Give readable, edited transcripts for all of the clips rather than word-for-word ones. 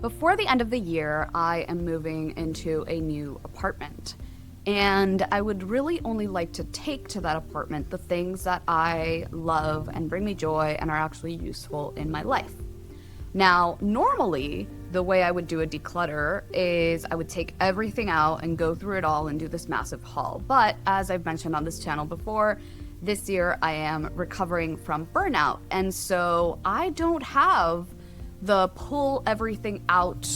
Before the end of the year, I am moving into a new apartment. And I would really only like to take to that apartment the things that I love and bring me joy and are actually useful in my life. Now, normally, the way I would do a declutter is I would take everything out and go through it all and do this massive haul. But as I've mentioned on this channel before, this year I am recovering from burnout. And so I don't have the pull everything out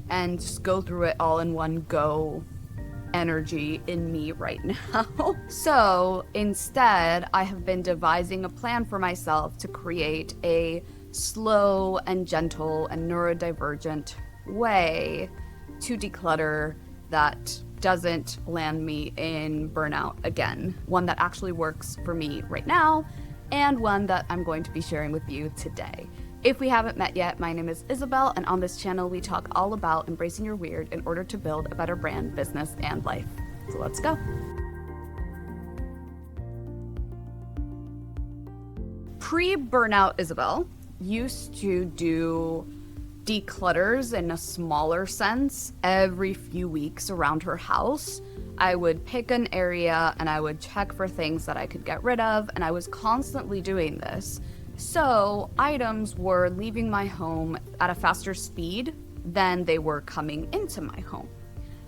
and just go through it all in one go energy in me right now. So instead, I have been devising a plan for myself to create a slow and gentle and neurodivergent way to declutter that doesn't land me in burnout again. One that actually works for me right now, and one that I'm going to be sharing with you today. If we haven't met yet, my name is Isabel, and on this channel we talk all about embracing your weird in order to build a better brand, business, and life. So let's go. Pre-burnout Isabel used to do declutters in a smaller sense every few weeks around her house. I would pick an area and I would check for things that I could get rid of, and I was constantly doing this. So items were leaving my home at a faster speed than they were coming into my home.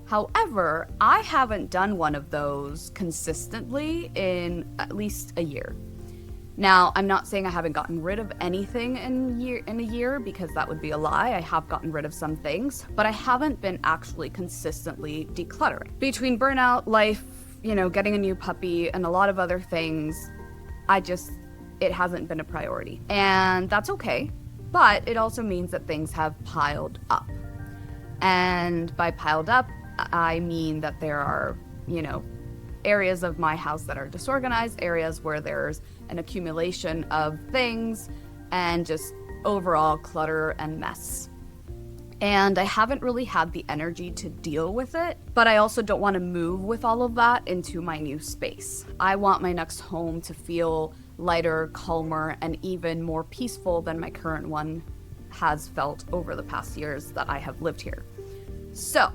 However, I haven't done one of those consistently in at least a year. Now, I'm not saying I haven't gotten rid of anything in a year, because that would be a lie. I have gotten rid of some things, but I haven't been actually consistently decluttering. Between burnout, life, getting a new puppy, and a lot of other things, it hasn't been a priority. And that's okay, but it also means that things have piled up. And by piled up, I mean that there are, areas of my house that are disorganized, areas where there's an accumulation of things, and just overall clutter and mess. And I haven't really had the energy to deal with it, but I also don't want to move with all of that into my new space. I want my next home to feel lighter, calmer, and even more peaceful than my current one has felt over the past years that I have lived here. So,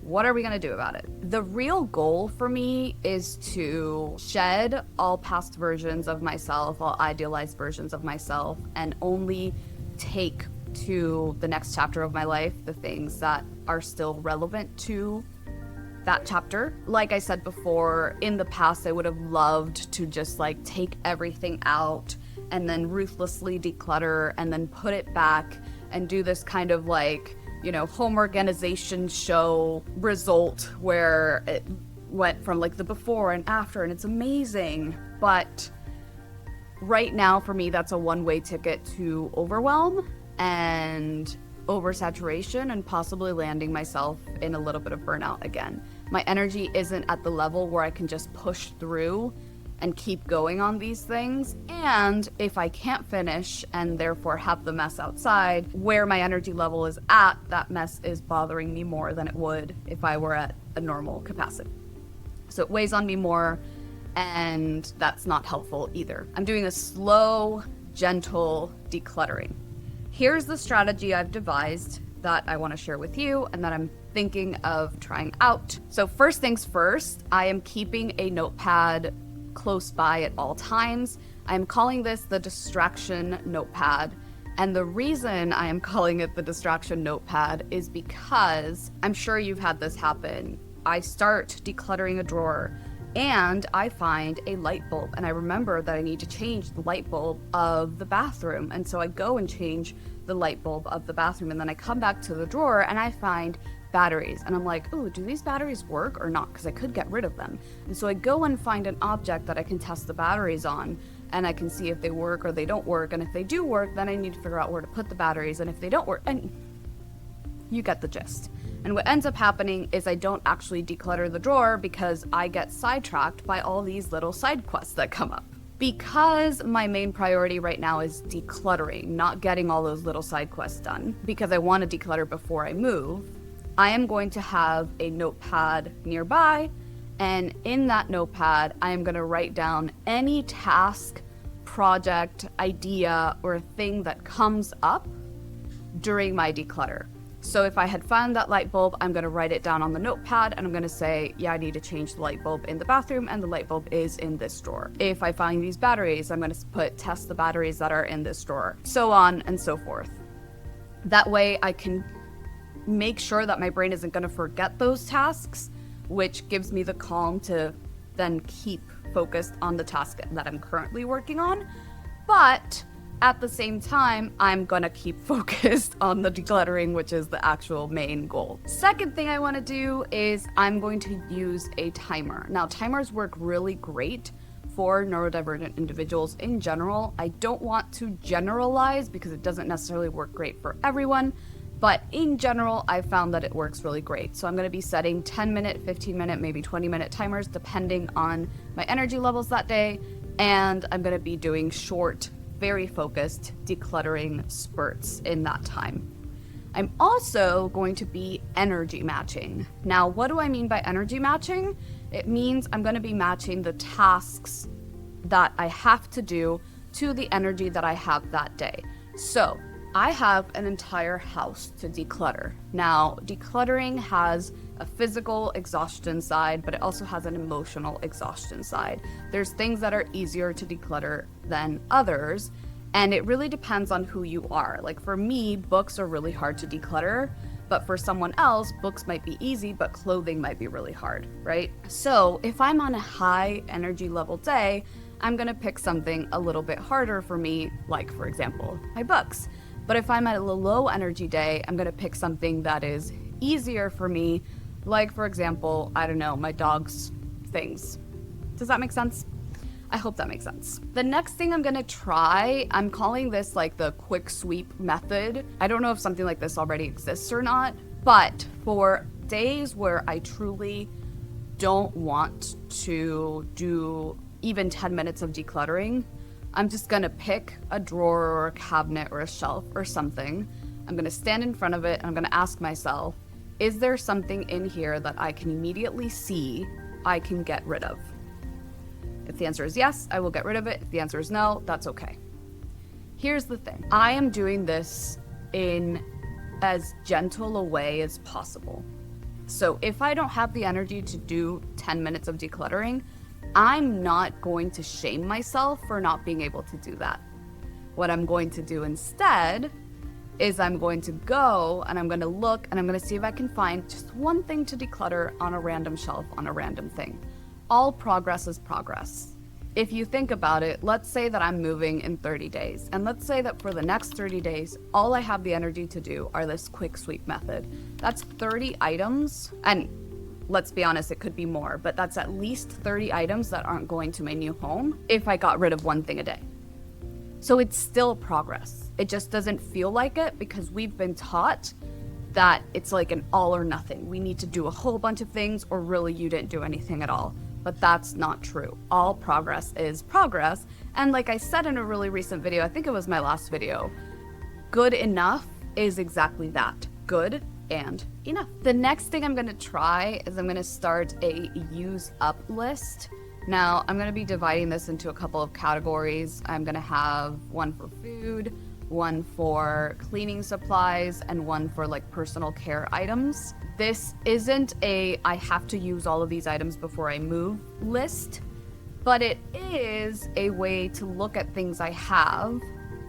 what are we going to do about it? The real goal for me is to shed all past versions of myself, all idealized versions of myself, and only take to the next chapter of my life the things that are still relevant to that chapter. Like I said before, in the past I would have loved to just take everything out and then ruthlessly declutter and then put it back and do this kind of home organization show result where it went from the before and after, and it's amazing. But right now for me, that's a one-way ticket to overwhelm and oversaturation, and possibly landing myself in a little bit of burnout again. My energy isn't at the level where I can just push through and keep going on these things. And if I can't finish and therefore have the mess outside, where my energy level is at, that mess is bothering me more than it would if I were at a normal capacity. So it weighs on me more, and that's not helpful either. I'm doing a slow, gentle decluttering. Here's the strategy I've devised that I want to share with you and that I'm thinking of trying out. So first things first, I am keeping a notepad close by at all times. I'm calling this the distraction notepad. And the reason I am calling it the distraction notepad is because I'm sure you've had this happen. I start decluttering a drawer and I find a light bulb, and I remember that I need to change the light bulb of the bathroom. And so I go and change the light bulb of the bathroom, and then I come back to the drawer and I find batteries, and I'm like, oh, do these batteries work or not? Because I could get rid of them. And so I go and find an object that I can test the batteries on, and I can see if they work or they don't work. And if they do work, then I need to figure out where to put the batteries. And if they don't work, and you get the gist. And what ends up happening is I don't actually declutter the drawer because I get sidetracked by all these little side quests that come up. Because my main priority right now is decluttering, not getting all those little side quests done, because I want to declutter before I move, I am going to have a notepad nearby, and in that notepad, I am going to write down any task, project, idea, or thing that comes up during my declutter. So if I had found that light bulb, I'm going to write it down on the notepad and I'm going to say, yeah, I need to change the light bulb in the bathroom and the light bulb is in this drawer. If I find these batteries, I'm going to test the batteries that are in this drawer, so on and so forth. That way I can make sure that my brain isn't going to forget those tasks, which gives me the calm to then keep focused on the task that I'm currently working on. But at the same time, I'm gonna keep focused on the decluttering, which is the actual main goal. Second thing I want to do is I'm going to use a timer. Now, timers work really great for neurodivergent individuals in general. I don't want to generalize because it doesn't necessarily work great for everyone, but in general, I found that it works really great. So I'm going to be setting 10-minute, 15-minute, maybe 20-minute timers depending on my energy levels that day, and I'm going to be doing short, very focused decluttering spurts in that time. I'm also going to be energy matching. Now, what do I mean by energy matching? It means I'm going to be matching the tasks that I have to do to the energy that I have that day. So I have an entire house to declutter. Now, decluttering has a physical exhaustion side, but it also has an emotional exhaustion side. There's things that are easier to declutter than others, and it really depends on who you are. Like for me, books are really hard to declutter, but for someone else, books might be easy, but clothing might be really hard, right? So if I'm on a high energy level day, I'm gonna pick something a little bit harder for me, like for example, my books. But if I'm at a low energy day, I'm gonna pick something that is easier for me, like for example, I don't know, my dog's things. Does that make sense? I hope that makes sense. The next thing I'm gonna try, I'm calling this like the quick sweep method. I don't know if something like this already exists or not, but for days where I truly don't want to do even 10 minutes of decluttering, I'm just gonna pick a drawer or a cabinet or a shelf or something. I'm gonna stand in front of it and I'm gonna ask myself, is there something in here that I can immediately see I can get rid of? If the answer is yes, I will get rid of it. If the answer is no, that's okay. Here's the thing. I am doing this in as gentle a way as possible. So if I don't have the energy to do 10 minutes of decluttering, I'm not going to shame myself for not being able to do that. What I'm going to do instead is I'm going to go and I'm going to look and I'm going to see if I can find just one thing to declutter on a random shelf on a random thing. All progress is progress. If you think about it, let's say that I'm moving in 30 days. And let's say that for the next 30 days, all I have the energy to do are this quick sweep method. That's 30 items. And let's be honest, it could be more, but that's at least 30 items that aren't going to my new home if I got rid of one thing a day. So it's still progress. It just doesn't feel like it because we've been taught that it's like an all or nothing. We need to do a whole bunch of things or really you didn't do anything at all. But that's not true. All progress is progress. And like I said in a really recent video, I think it was my last video, good enough is exactly that. Good and enough. The next thing I'm gonna try is I'm gonna start a use up list. Now I'm gonna be dividing this into a couple of categories. I'm gonna have one for food, one for cleaning supplies, and one for like personal care items. This isn't a I have to use all of these items before I move list, but it is a way to look at things I have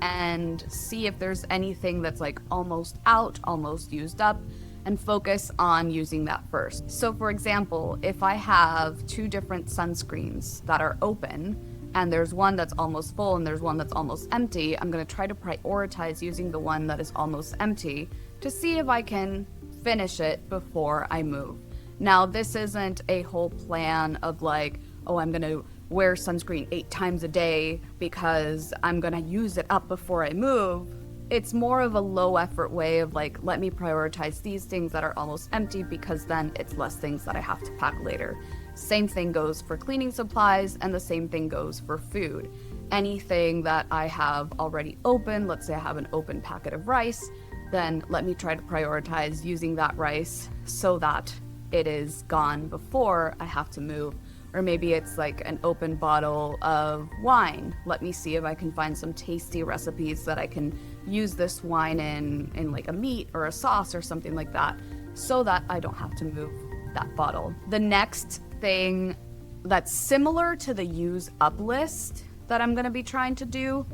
and see if there's anything that's like almost out, almost used up, and focus on using that first. So for example, if I have two different sunscreens that are open and there's one that's almost full and there's one that's almost empty, I'm gonna try to prioritize using the one that is almost empty to see if I can finish it before I move. Now, this isn't a whole plan of like, oh, I'm gonna wear sunscreen 8 times a day because I'm gonna use it up before I move. It's more of a low effort way of like, let me prioritize these things that are almost empty because then it's less things that I have to pack later. Same thing goes for cleaning supplies and the same thing goes for food. Anything that I have already open, let's say I have an open packet of rice, then let me try to prioritize using that rice so that it is gone before I have to move. Or maybe it's like an open bottle of wine. Let me see if I can find some tasty recipes that I can use this wine in like a meat or a sauce or something like that, so that I don't have to move that bottle. The next thing that's similar to the use up list that I'm gonna be trying to do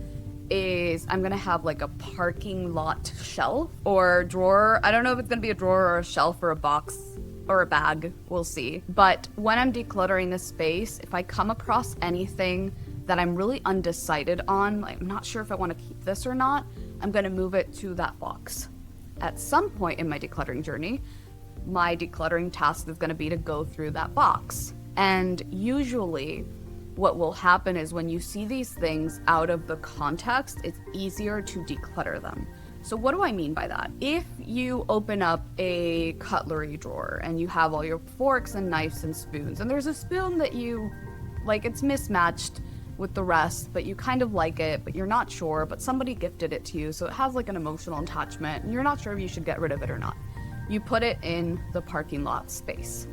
is I'm gonna have like a parking lot shelf or drawer. I don't know if it's gonna be a drawer or a shelf or a box or a bag, we'll see. But when I'm decluttering this space, if I come across anything that I'm really undecided on, like I'm not sure if I want to keep this or not, I'm gonna move it to that box. At some point in my decluttering journey, my decluttering task is gonna be to go through that box. And usually what will happen is when you see these things out of the context, it's easier to declutter them. So what do I mean by that? If you open up a cutlery drawer and you have all your forks and knives and spoons, and there's a spoon that you, like it's mismatched with the rest, but you kind of like it, but you're not sure, but somebody gifted it to you, so it has like an emotional attachment, and you're not sure if you should get rid of it or not. You put it in the parking lot space.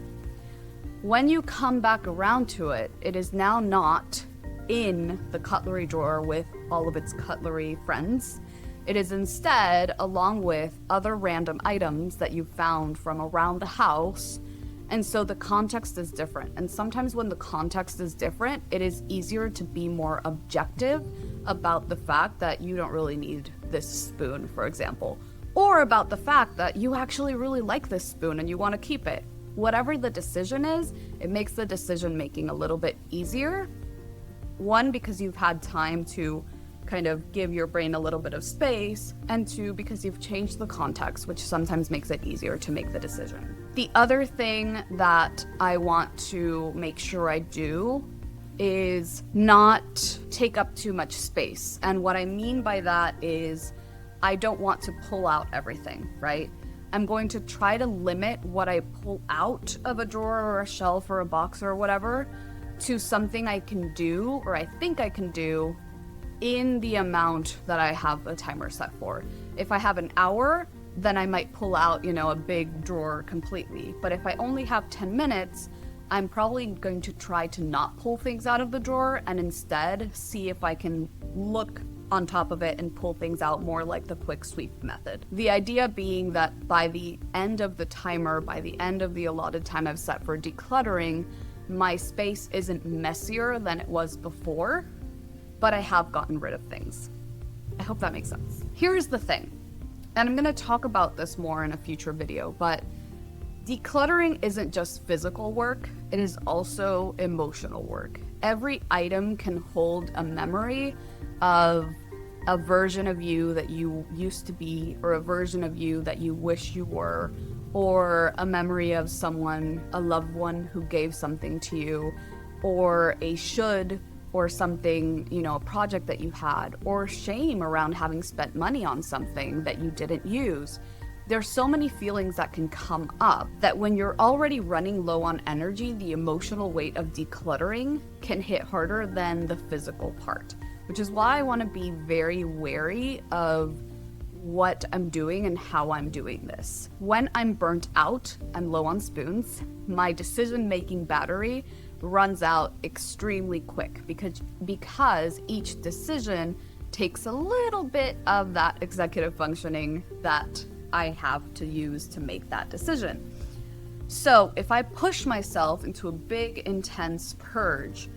When you come back around to it, it is now not in the cutlery drawer with all of its cutlery friends. It is instead along with other random items that you found from around the house. And so the context is different. And sometimes when the context is different, it is easier to be more objective about the fact that you don't really need this spoon, for example, or about the fact that you actually really like this spoon and you want to keep it. Whatever the decision is, it makes the decision making a little bit easier. One, because you've had time to kind of give your brain a little bit of space, and two, because you've changed the context, which sometimes makes it easier to make the decision. The other thing that I want to make sure I do is not take up too much space. And what I mean by that is I don't want to pull out everything, right? I'm going to try to limit what I pull out of a drawer or a shelf or a box or whatever to something I can do, or I think I can do, in the amount that I have a timer set for. If I have an hour, then I might pull out, a big drawer completely. But if I only have 10 minutes, I'm probably going to try to not pull things out of the drawer and instead see if I can look on top of it and pull things out more like the quick sweep method. The idea being that by the end of the timer, by the end of the allotted time I've set for decluttering, my space isn't messier than it was before, but I have gotten rid of things. I hope that makes sense. Here's the thing, and I'm gonna talk about this more in a future video, but decluttering isn't just physical work, it is also emotional work. Every item can hold a memory of a version of you that you used to be, or a version of you that you wish you were, or a memory of someone, a loved one who gave something to you, or a should, or something, a project that you had, or shame around having spent money on something that you didn't use. There's so many feelings that can come up that when you're already running low on energy, the emotional weight of decluttering can hit harder than the physical part, which is why I want to be very wary of what I'm doing and how I'm doing this. When I'm burnt out and low on spoons, my decision-making battery runs out extremely quick because each decision takes a little bit of that executive functioning that I have to use to make that decision. So if I push myself into a big, intense purge,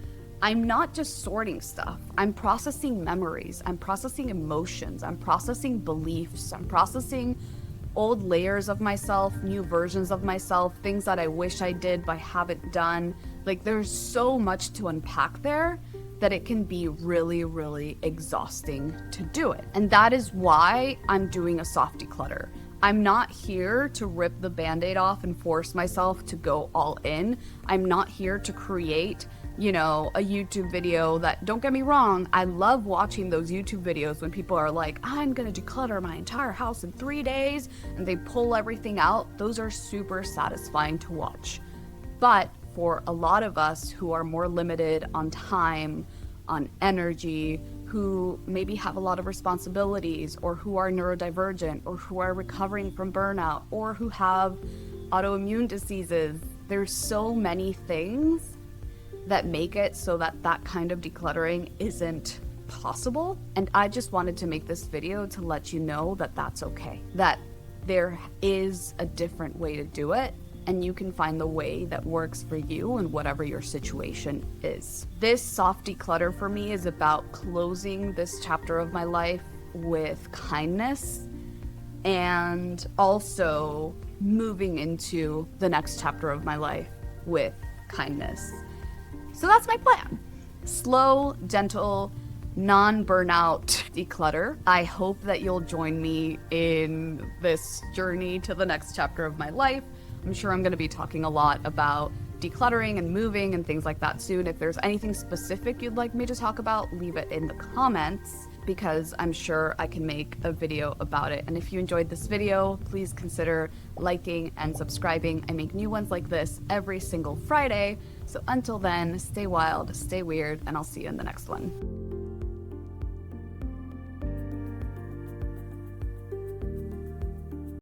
I'm not just sorting stuff. I'm processing memories. I'm processing emotions. I'm processing beliefs. I'm processing old layers of myself, new versions of myself, things that I wish I did but haven't done. Like, there's so much to unpack there that it can be really, really exhausting to do it. And that is why I'm doing a soft declutter. I'm not here to rip the Band-Aid off and force myself to go all in. I'm not here to create, a YouTube video that, don't get me wrong, I love watching those YouTube videos when people are like, I'm gonna declutter my entire house in 3 days, and they pull everything out. Those are super satisfying to watch. But for a lot of us who are more limited on time, on energy, who maybe have a lot of responsibilities, or who are neurodivergent, or who are recovering from burnout, or who have autoimmune diseases, there's so many things that make it so that that kind of decluttering isn't possible. And I just wanted to make this video to let you know that that's okay, that there is a different way to do it, and you can find the way that works for you and whatever your situation is. This soft declutter for me is about closing this chapter of my life with kindness and also moving into the next chapter of my life with kindness. So that's my plan. Slow, gentle, non-burnout declutter. I hope that you'll join me in this journey to the next chapter of my life. I'm sure I'm going to be talking a lot about decluttering and moving and things like that soon. If there's anything specific you'd like me to talk about, leave it in the comments, because I'm sure I can make a video about it. And if you enjoyed this video, please consider liking and subscribing. I make new ones like this every single Friday. So until then, stay wild, stay weird, and I'll see you in the next one.